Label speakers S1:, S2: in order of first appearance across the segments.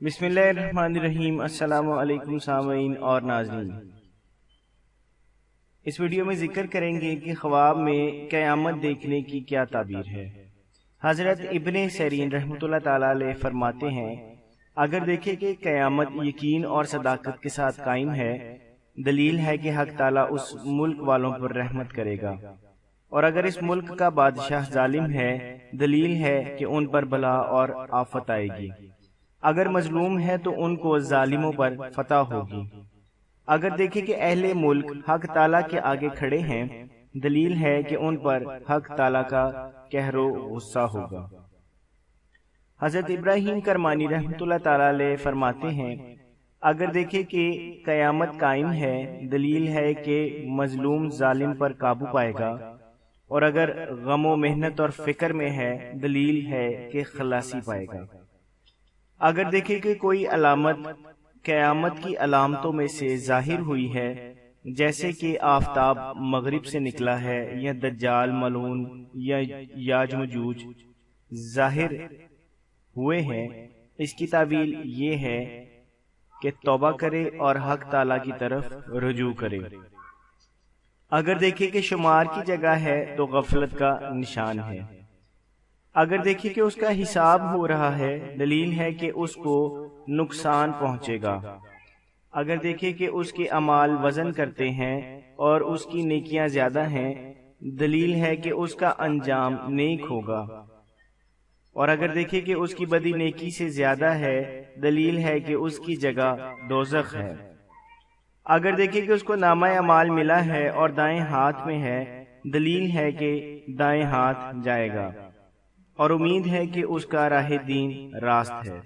S1: بسم اللہ الرحمن الرحیم۔ السلام علیکم سامعین اور ناظرین، اس ویڈیو میں ذکر کریں گے کہ خواب میں قیامت دیکھنے کی کیا تعبیر ہے۔ حضرت ابن سیرین رحمۃ اللہ تعالی علیہ فرماتے ہیں، اگر دیکھیں کہ قیامت یقین اور صداقت کے ساتھ قائم ہے، دلیل ہے کہ حق تعالیٰ اس ملک والوں پر رحمت کرے گا، اور اگر اس ملک کا بادشاہ ظالم ہے، دلیل ہے کہ ان پر بلا اور آفت آئے گی۔ اگر مظلوم ہے تو ان کو ظالموں پر فتح ہوگی۔ اگر دیکھیں کہ اہل ملک حق تعالیٰ کے آگے کھڑے ہیں، دلیل ہے کہ ان پر حق تعالیٰ کا قہر و غصہ ہوگا۔ حضرت ابراہیم کرمانی رحمۃ اللہ تعالی علیہ فرماتے ہیں، اگر دیکھیں کہ قیامت قائم ہے، دلیل ہے کہ مظلوم ظالم پر قابو پائے گا، اور اگر غم و محنت اور فکر میں ہے، دلیل ہے کہ خلاصی پائے گا۔ اگر دیکھیں کہ کوئی علامت قیامت کی علامتوں میں سے ظاہر ہوئی ہے، جیسے کہ آفتاب مغرب سے نکلا ہے، یا دجال ملعون یا یاج مجوج ظاہر ہوئے ہیں، اس کی تعویل یہ ہے کہ توبہ کرے اور حق تعالیٰ کی طرف رجوع کرے۔ اگر دیکھیں کہ شمار کی جگہ ہے تو غفلت کا نشان ہے۔ اگر دیکھیں کہ اس کا حساب ہو رہا ہے، دلیل ہے کہ اس کو نقصان پہنچے گا۔ اگر دیکھیں کہ اس کے اعمال وزن کرتے ہیں اور اس کی نیکیاں زیادہ ہیں، دلیل ہے کہ اس کا انجام نیک ہوگا، اور اگر دیکھیں کہ اس کی بدی نیکی سے زیادہ ہے، دلیل ہے کہ اس کی جگہ دوزخ ہے۔ اگر دیکھیں کہ اس کو نامہ اعمال ملا ہے اور دائیں ہاتھ میں ہے، دلیل ہے کہ دائیں ہاتھ جائے گا، اور امید ہے کہ اس کا راہ دین راست ہے۔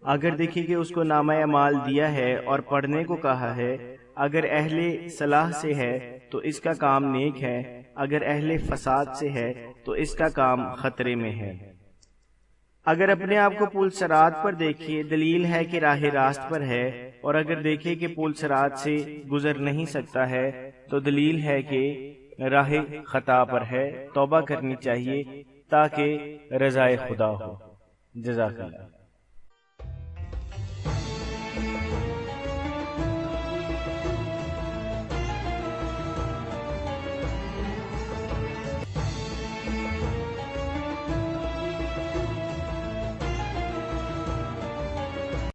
S1: اگر دیکھیں کہ اس کو نامہ اعمال دیا ہے اور پڑھنے کو کہا ہے، اگر اہل صلاح سے ہے تو اس کا کام نیک ہے، اگر اہل فساد سے ہے تو اس کا کام خطرے میں ہے۔ اگر اپنے آپ کو پل صراط پر دیکھے، دلیل ہے کہ راہ راست پر ہے، اور اگر دیکھے کہ پل صراط سے گزر نہیں سکتا ہے تو دلیل ہے کہ راہ خطا پر ہے، توبہ کرنی چاہیے تاکہ رضائے خدا ہو۔ جزاک اللہ۔